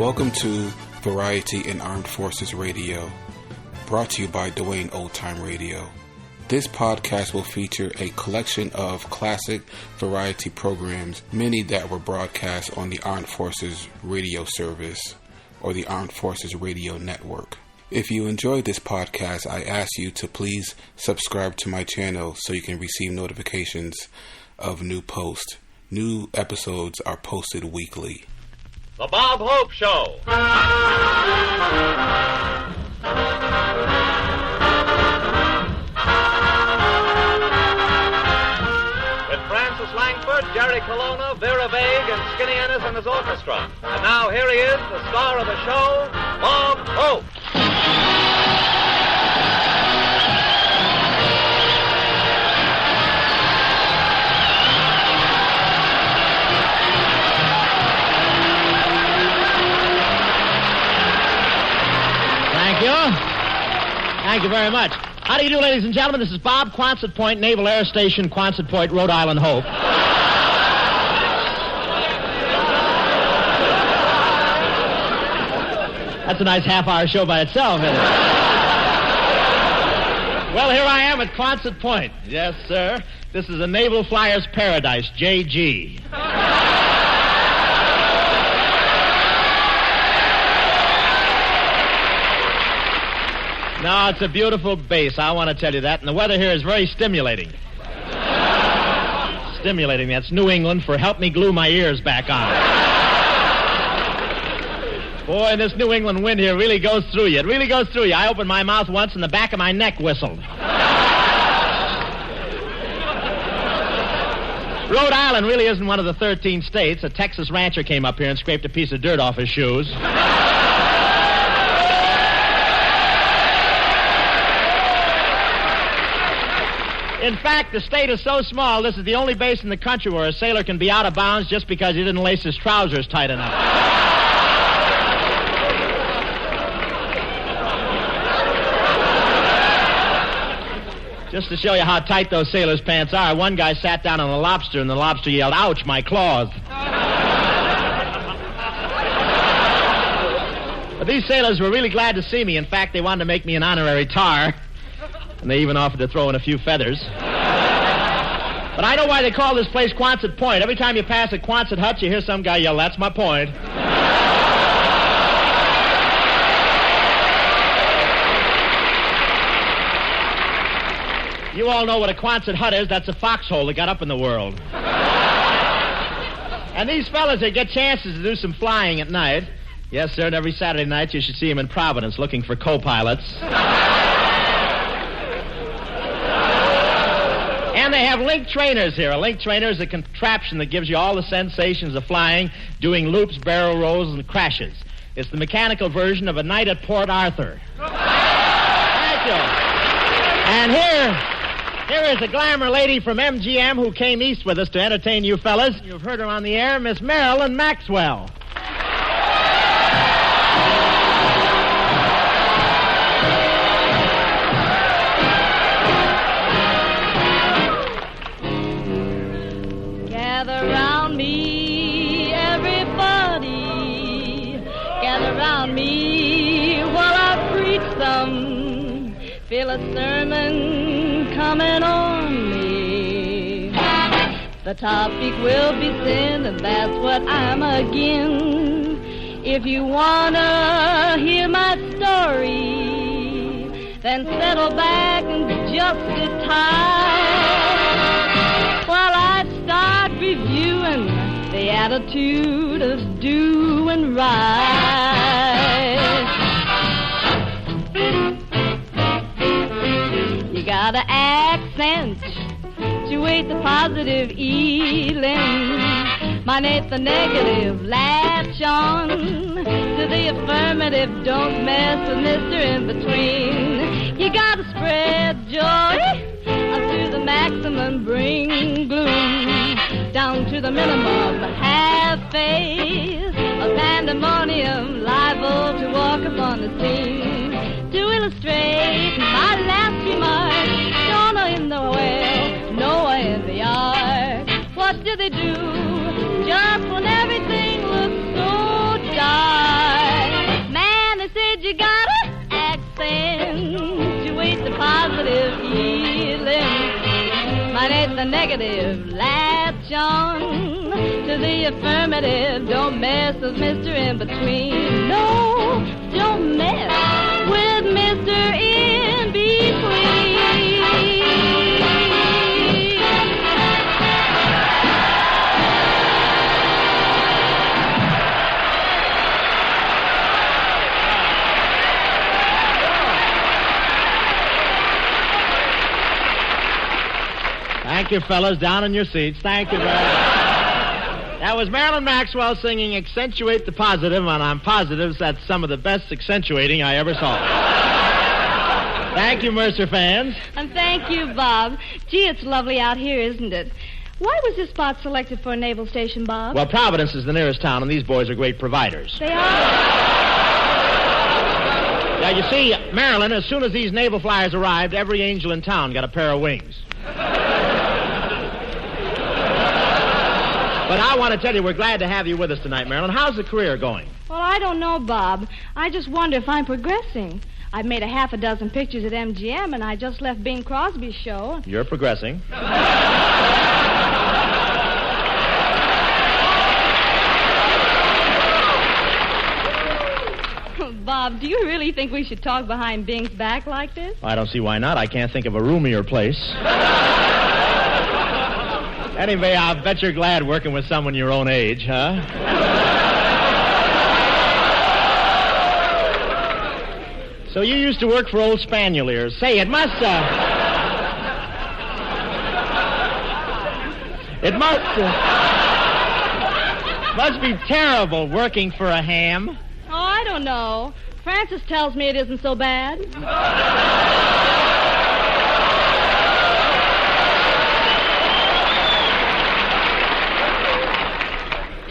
Welcome to Variety in Armed Forces Radio, brought to you by Dwayne Old Time Radio. This podcast will feature a collection of classic variety programs, many that were broadcast on the Armed Forces Radio Service or the Armed Forces Radio Network. If you enjoyed this podcast, I ask you to please subscribe to my channel so you can receive notifications of new posts. New episodes are posted weekly. The Bob Hope Show. With Francis Langford, Jerry Colonna, Vera Vague, and Skinny Ennis and his orchestra. And now here he is, the star of the show, Bob Hope. Thank you very much. How do you do, ladies and gentlemen? This is Bob, Quonset Point, Naval Air Station, Quonset Point, Rhode Island, Hope. That's a nice half-hour show by itself, isn't it? Well, here I am at Quonset Point. Yes, sir. This is a Naval Flyer's Paradise, JG. No, it's a beautiful base, I want to tell you that, and the weather here is very stimulating. Stimulating, that's New England for help me glue my ears back on. Boy, and this New England wind here really goes through you. It really goes through you. I opened my mouth once and the back of my neck whistled. Rhode Island really isn't one of the 13 states. A Texas rancher came up here and scraped a piece of dirt off his shoes. In fact, the state is so small, this is the only base in the country where a sailor can be out of bounds just because he didn't lace his trousers tight enough. Just to show you how tight those sailors' pants are, one guy sat down on a lobster, and the lobster yelled, "Ouch, my claws." But these sailors were really glad to see me. In fact, they wanted to make me an honorary tar. And they even offered to throw in a few feathers. But I know why they call this place Quonset Point. Every time you pass a Quonset hut, you hear some guy yell, "That's my point." You all know what a Quonset hut is. That's a foxhole that got up in the world. And these fellas, they get chances to do some flying at night. Yes, sir, and every Saturday night you should see them in Providence looking for co-pilots. And they have link trainers here. A link trainer is a contraption that gives you all the sensations of flying, doing loops, barrel rolls, and crashes. It's the mechanical version of a night at Port Arthur. Thank you. And here is a glamour lady from MGM who came east with us to entertain you fellas. You've heard her on the air, Miss Marilyn Maxwell. Gather round me, everybody. Gather round me while I preach some. Feel a sermon coming on me. The topic will be sin, and that's what I'm again. If you wanna hear my story, then settle back and just sit tight while I start reviewing the attitude of doing right. You gotta accentuate the positive feeling, minus the negative, latch on to the affirmative, don't mess with Mr. In Between. You gotta spread joy up to the maximum, bring gloom down to the minimum, have faith, a pandemonium liable to walk upon the scene. To illustrate my last remark, Donna in the well, Noah in the ark. What do they do just when everything looks so dark? positive healing. Mine ain't the negative. Latch on to the affirmative. Don't mess with Mr. In Between. No, don't mess with Mr. In Between. Thank you, fellas. Down in your seats. Thank you very much. That was Marilyn Maxwell singing Accentuate the Positive, and I'm positive that's some of the best accentuating I ever saw. Thank you, Mercer fans. And thank you, Bob. Gee, it's lovely out here, isn't it? Why was this spot selected for a naval station, Bob? Well, Providence is the nearest town, and these boys are great providers. They are. Now, you see, Marilyn, as soon as these naval flyers arrived, every angel in town got a pair of wings. But I want to tell you, we're glad to have you with us tonight, Marilyn. How's the career going? Well, I don't know, Bob. I just wonder if I'm progressing. I've made a half a dozen pictures at MGM, and I just left Bing Crosby's show. You're progressing. Bob, do you really think we should talk behind Bing's back like this? I don't see why not. I can't think of a roomier place. Anyway, I'll bet you're glad working with someone your own age, huh? So you used to work for old Spanieliers. Say, it must be terrible working for a ham. Oh, I don't know. Francis tells me it isn't so bad.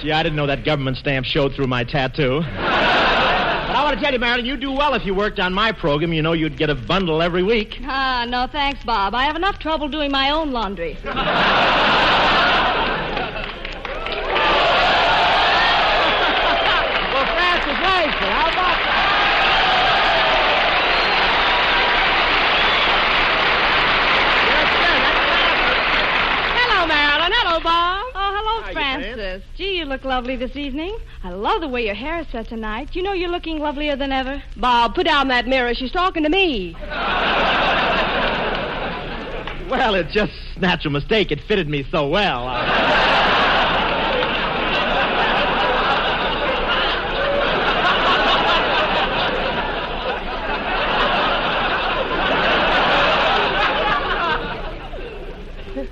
Gee, I didn't know that government stamp showed through my tattoo. But I want to tell you, Marilyn, you'd do well if you worked on my program. You know you'd get a bundle every week. Ah, no, thanks, Bob. I have enough trouble doing my own laundry. Well, Francis Langford, how about that? Hello, Marilyn. Hello, Bob. Oh, hello, Hi, Francis. Gee, you look lovely this evening. I love the way your hair is set tonight. You know you're looking lovelier than ever. Bob, put down that mirror. She's talking to me. Well, it's just a natural mistake. It fitted me so well.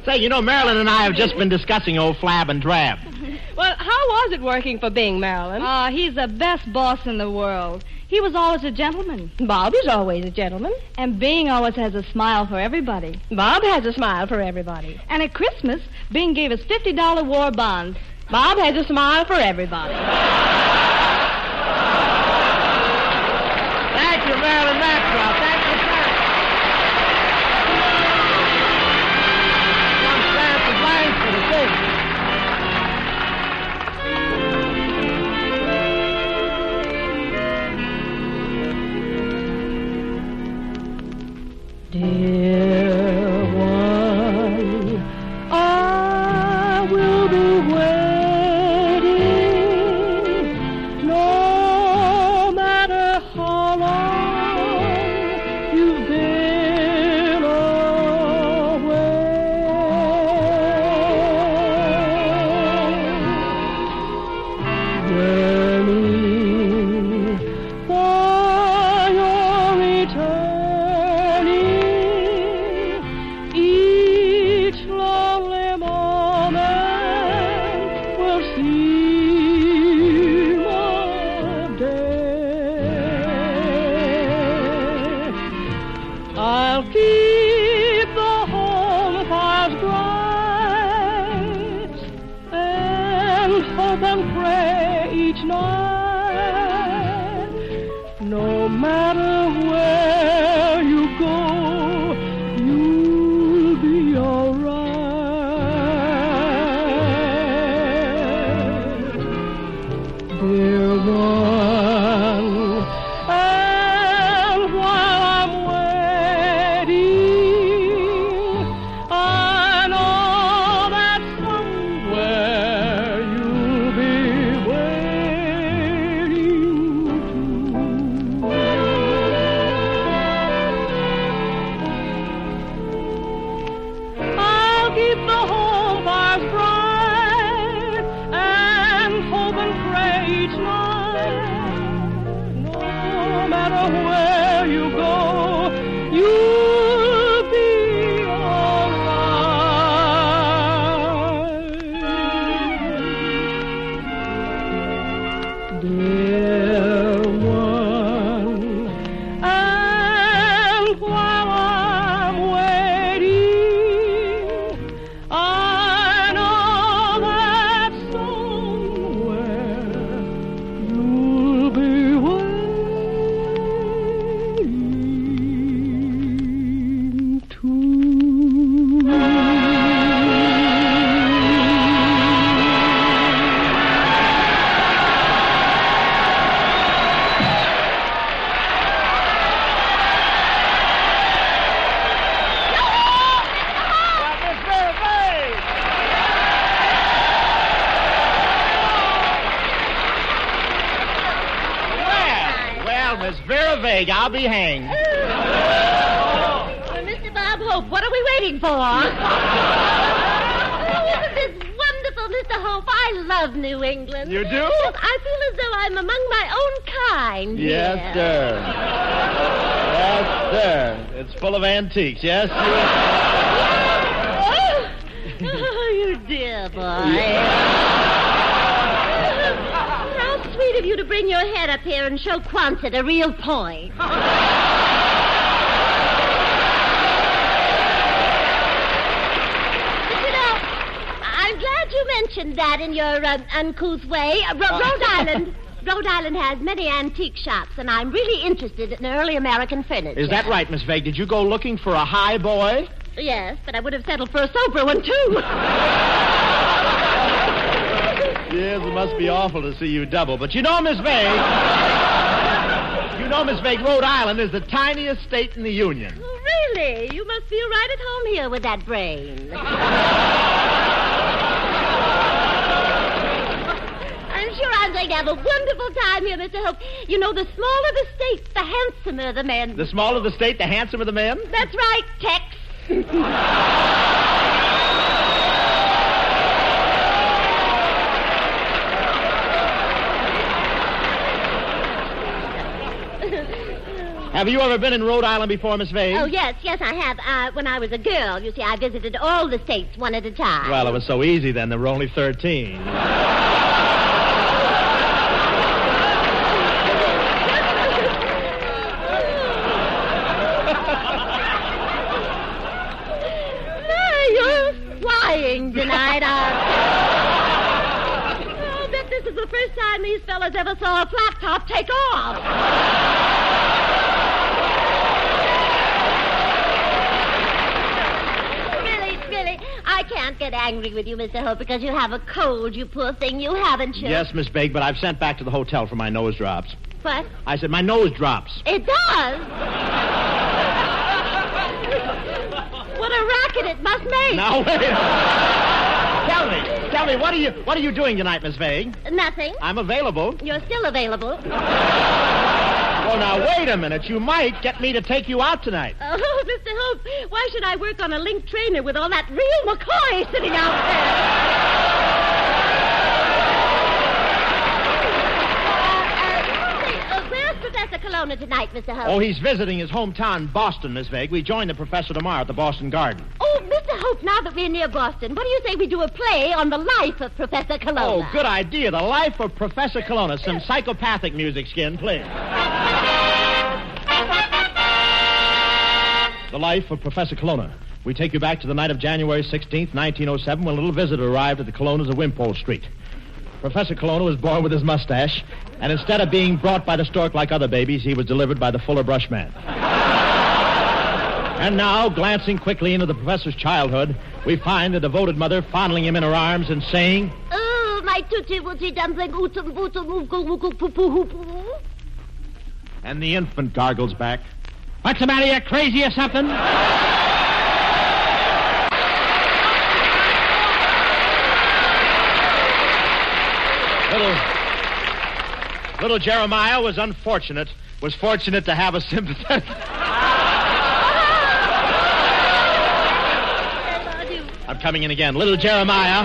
Say, you know, Marilyn and I have just been discussing old Flab and Drab. Well, how was it working for Bing, Marilyn? He's the best boss in the world. He was always a gentleman. Bob is always a gentleman. And Bing always has a smile for everybody. Bob has a smile for everybody. And at Christmas, Bing gave us $50 war bonds. Bob has a smile for everybody. Thank you, Marilyn Maxwell. Thank you, sir. Come stand for Langford to sing. Dear one, I will be waiting, no matter how long you've been away. Yearning for your returning. Each lonely moment will seem a day. I'll keep the home fires bright and hope and pray each night. No matter where you go, you'll be alright, dear one. And while I'm waiting, Vague. I'll be hanged. Mr. Bob Hope, what are we waiting for? Isn't this wonderful, Mr. Hope? I love New England. You do? Yes, I feel as though I'm among my own kind. Yes, here. sir. Yes, sir. It's full of antiques, yes? Oh, you dear boy. How sweet of you to bring your head up here and show Quonset a real point. I'm glad you mentioned that in your uncouth way. Rhode Island has many antique shops, and I'm really interested in early American furniture. Is that right, Miss Vague? Did you go looking for a high boy? Yes, but I would have settled for a sober one, too. Yes, it must be awful to see you double. But you know, Miss Vague, Rhode Island is the tiniest state in the Union. Oh, really? You must feel right at home here with that brain. I'm sure I'm going to have a wonderful time here, Mr. Hope. You know, the smaller the state, the handsomer the men. The smaller the state, the handsomer the men? That's right, Tex. Have you ever been in Rhode Island before, Miss Vague? Oh, yes, I have. When I was a girl, you see, I visited all the states one at a time. Well, it was so easy then. There were only 13. You're flying tonight. I'll bet this is the first time these fellas ever saw a flat top take off. Really, I can't get angry with you, Mr. Hope, because you have a cold, you poor thing. You haven't you? Yes, Miss Vague, but I've sent back to the hotel for my nose drops. What? I said my nose drops. It does? What a racket it must make. Now, wait a minute. Tell me, what are you doing tonight, Miss Vague? Nothing. I'm available. You're still available. Oh, now, wait a minute. You might get me to take you out tonight. Oh, Mr. Hope, why should I work on a link trainer with all that real McCoy sitting out there? Where's Professor Colonna tonight, Mr. Hope? Oh, he's visiting his hometown, Boston, Miss Vague. We join the professor tomorrow at the Boston Garden. Oh, Mr. Hope, now that we're near Boston, what do you say we do a play on the life of Professor Colonna? Oh, good idea. The Life of Professor Colonna. Some psychopathic music, Skin, please. The Life of Professor Colonna. We take you back to the night of January 16th, 1907, when a little visitor arrived at the Colonnas of Wimpole Street. Professor Colonna was born with his mustache, and instead of being brought by the stork like other babies, he was delivered by the Fuller Brushman. And now, glancing quickly into the professor's childhood, we find the devoted mother fondling him in her arms and saying, "Oh, my tootsie-wootsie dumpling, ootsum bootsum ooggle wooggle poo-poo hoo-poo." And the infant gargles back, "What's the matter, you crazy or something?" Little Jeremiah was fortunate to have a sympathetic... I'm coming in again. Little Jeremiah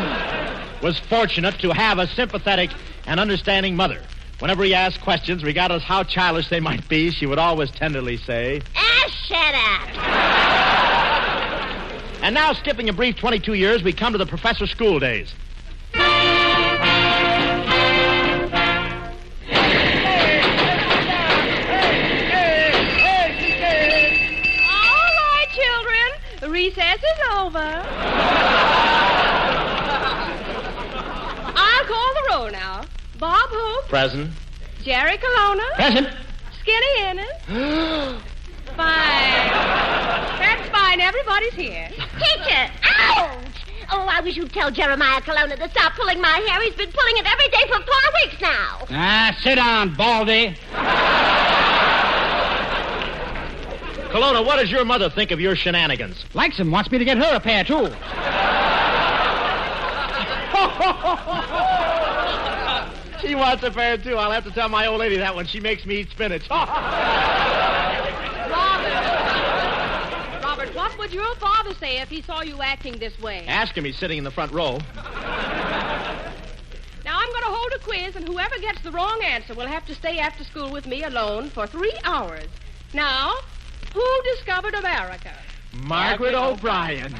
was fortunate to have a sympathetic and understanding mother. Whenever he asked questions, regardless how childish they might be, she would always tenderly say, Shut up. And now, skipping a brief 22 years, we come to the professor's school days. Recess is over. I'll call the roll now. Bob Hope. Present. Jerry Colonna. Present. Skinny Ennis. Fine. That's fine. Everybody's here. Teacher! Ouch! Oh, I wish you'd tell Jeremiah Colonna to stop pulling my hair. He's been pulling it every day for 4 weeks now. Sit down, Baldy. Colonna, what does your mother think of your shenanigans? Likes him. Wants me to get her a pair, too. She wants a pair, too. I'll have to tell my old lady that when she makes me eat spinach. would your father say if he saw you acting this way? Ask him. He's sitting in the front row. Now, I'm going to hold a quiz, and whoever gets the wrong answer will have to stay after school with me alone for 3 hours. Now, who discovered America? Margaret O'Brien.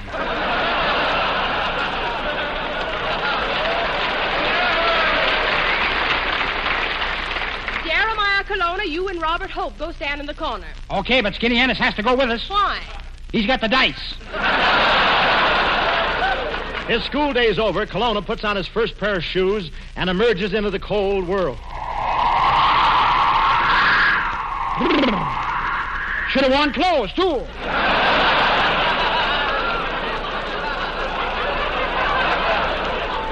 Jeremiah Colonna, you and Robert Hope go stand in the corner. Okay, but Skinny Ennis has to go with us. Why? He's got the dice. His school day's over. Colonna puts on his first pair of shoes and emerges into the cold world. Should have worn clothes, too.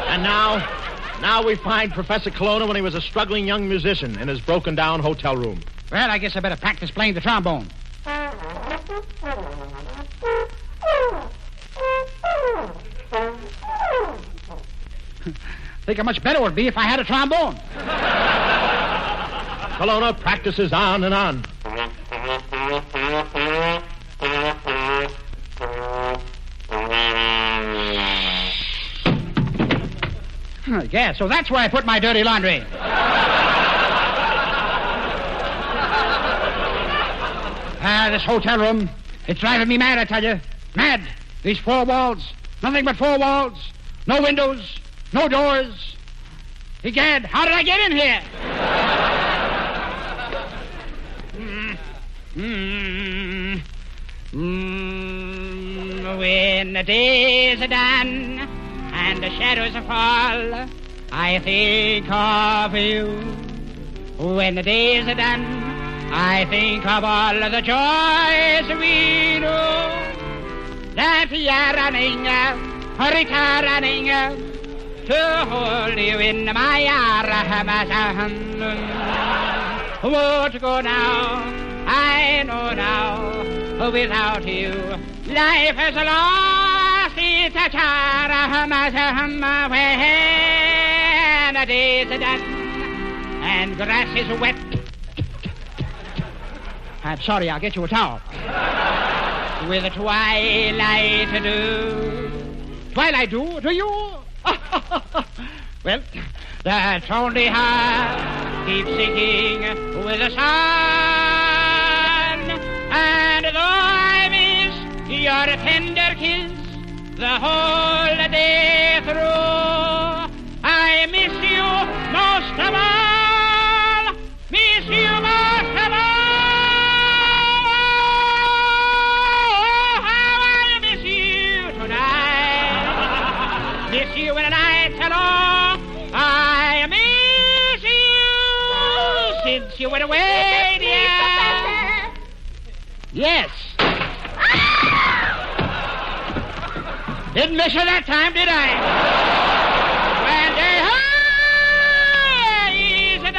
And now we find Professor Colonna when he was a struggling young musician in his broken-down hotel room. Well, I guess I better practice playing the trombone. Think how much better it would be if I had a trombone. Colonna practices on and on. Yeah, so that's where I put my dirty laundry. This hotel room, it's driving me mad, I tell you. Mad. These 4 walls, nothing but 4 walls. No windows, no doors. Egad, how did I get in here? When the days are done and the shadows fall, I think of you. When the days are done, I think of all the joys we know. That you're running, returning to hold you in my arms. Won't go now, I know now, without you, life is lost its charm. When the days are done and grass is wet, I'm sorry, I'll get you a towel. With the twilight do. Twilight do you? Well, that only heart keeps sinking with the sun. And though I miss your tender kiss the whole day through, I miss you most of all. Miss you most of all. Miss you when the nights are long. I miss you since you went away, dear. Yes. Didn't miss her that time, did I? When they is a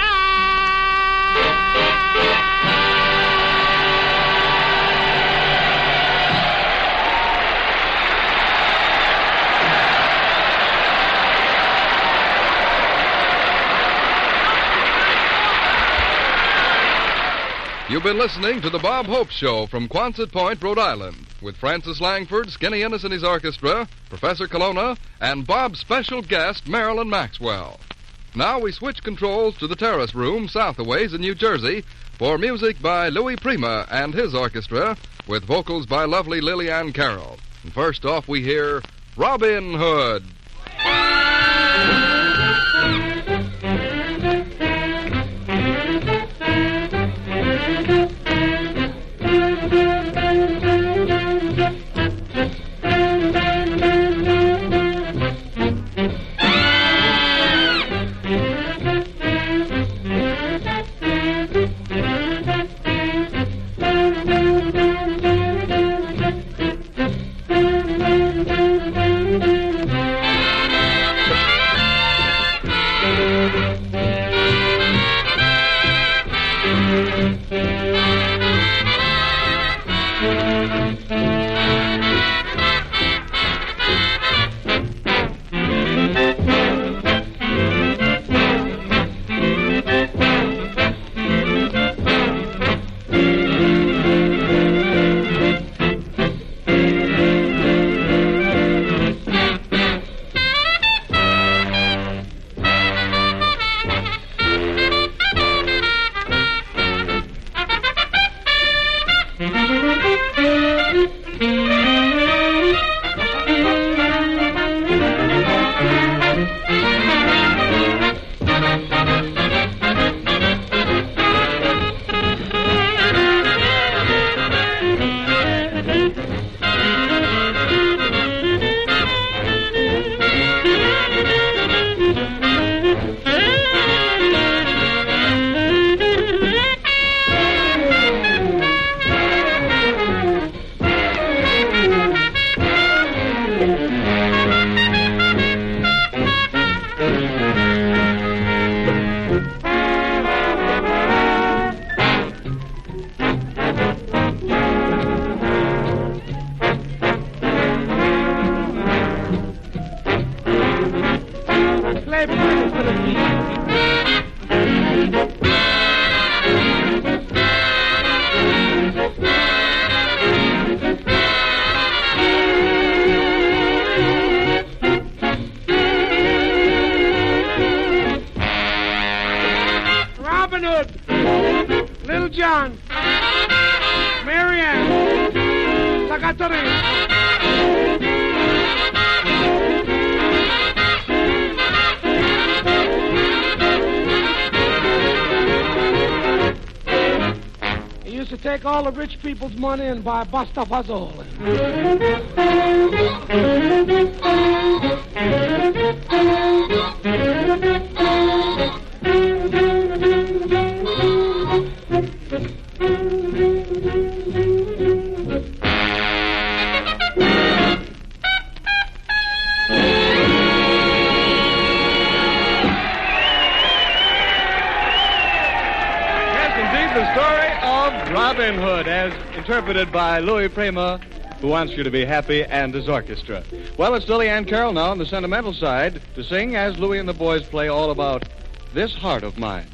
You've been listening to the Bob Hope Show from Quonset Point, Rhode Island, with Francis Langford, Skinny Ennis and his orchestra, Professor Colonna, and Bob's special guest, Marilyn Maxwell. Now we switch controls to the Terrace Room, south of ways in New Jersey, for music by Louis Prima and his orchestra, with vocals by lovely Lillian Carroll. And first off, we hear Robin Hood. Marianne! Marianne! Secretary! He used to take all the rich people's money and buy Busta Puzzle. Robin Hood, as interpreted by Louis Prima, who wants you to be happy, and his orchestra. Well, it's Lily Ann Carroll now on the sentimental side to sing as Louis and the boys play all about This Heart of Mine.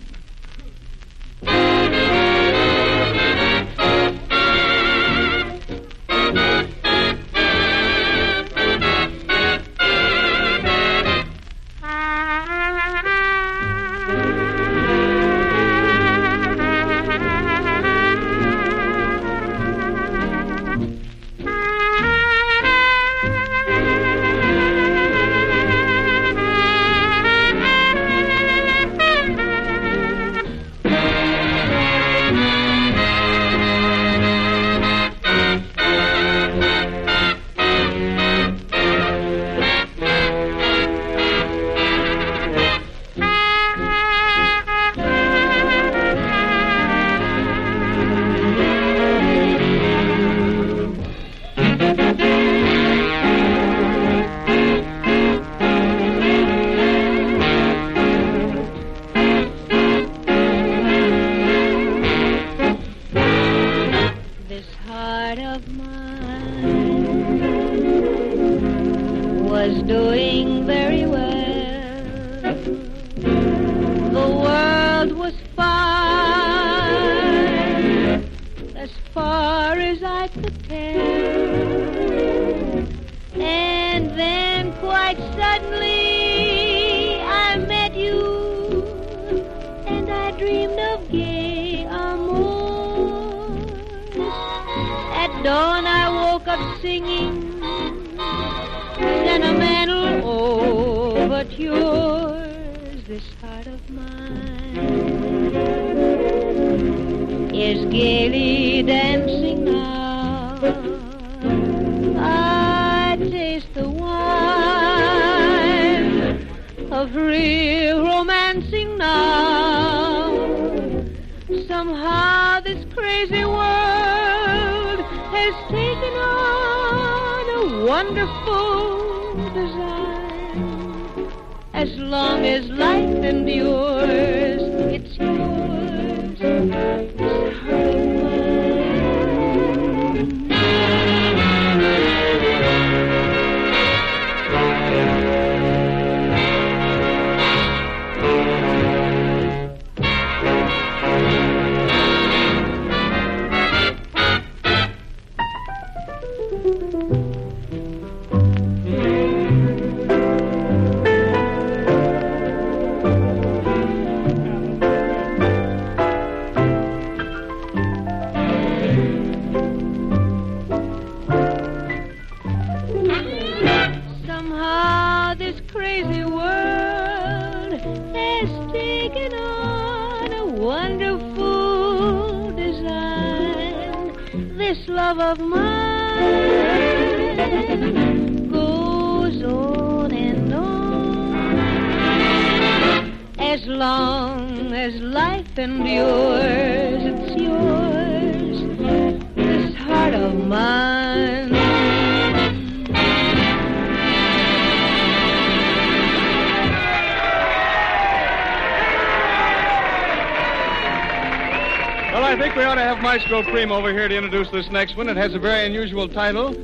Maestro Prima over here to introduce this next one. It has a very unusual title.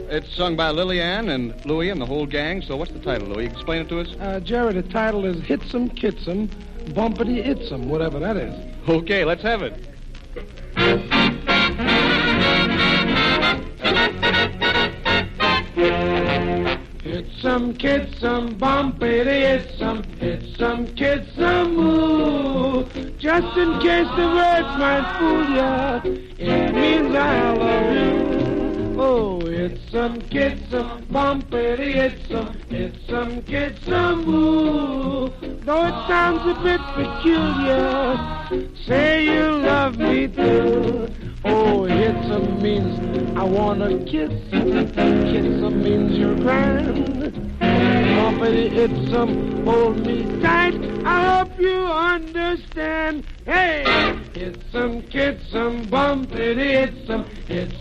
It's sung by Lily Ann and Louie and the whole gang. So what's the title, Louie? Explain it to us. Jerry, the title is Hitsum Kitsum Bumpity Itsum, whatever that is. Okay, let's have it. Hitsum Kitsum Bumpity Itsum, Hitsum Kitsum Moo. Just in case the words might fool ya, it means I love you. Oh, it's some kitsum, bumpity, it's some kitsum, ooh. Though it sounds a bit peculiar, say you love me too. Oh, it's means I wanna kiss. Kiss means you're grand. Bumpity, it's hold me tight. I hope you understand. Hey, it's some bumpity, it's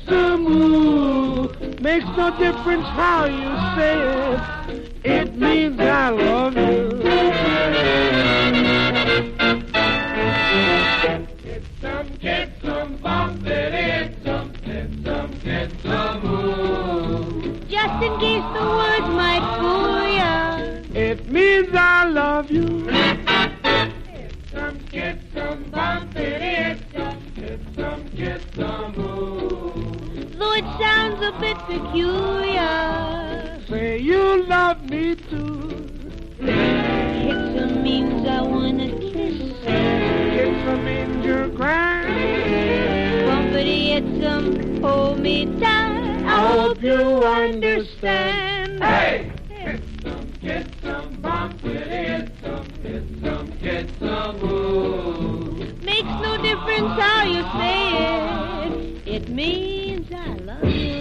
some ooh. Makes no difference how you say it. It means I love you. It's some bumpity, it's some ooh. Just in case the words might fool ya, it means I love you. It's some bumpity, it's some ooh. though it sounds a bit peculiar, say you love me too. it means I wanna kiss. It means you're grand. Bumpity, it's hold me tight. I hope you understand. Hey! It's some bumpity, it's some ooh. Makes no difference how you say it. It means I love you.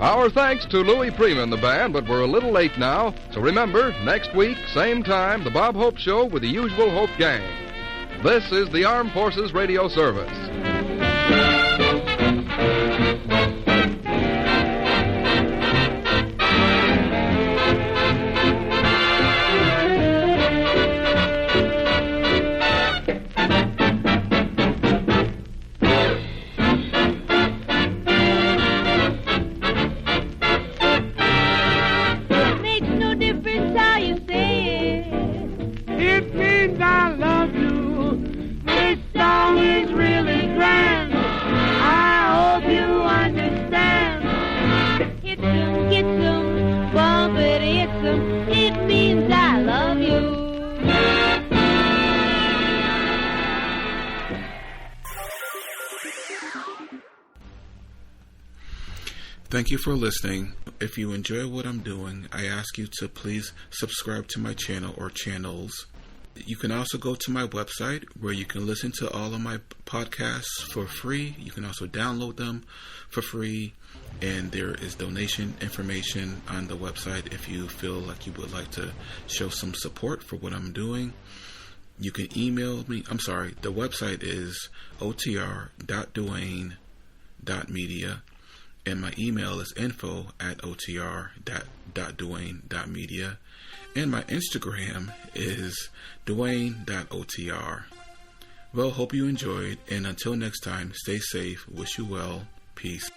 Our thanks to Louis Prima and the band, but we're a little late now. So remember, next week, same time, the Bob Hope Show with the usual Hope Gang. This is the Armed Forces Radio Service. Thank you for listening. If you enjoy what I'm doing, I ask you to please subscribe to my channel or channels. You can also go to my website where you can listen to all of my podcasts for free. You can also download them for free. And there is donation information on the website if you feel like you would like to show some support for what I'm doing. You can email me. The website is otr.duane.media. And my email is info@otr.duane.media. And my Instagram is duane.otr. Well, hope you enjoyed. And until next time, stay safe. Wish you well. Peace.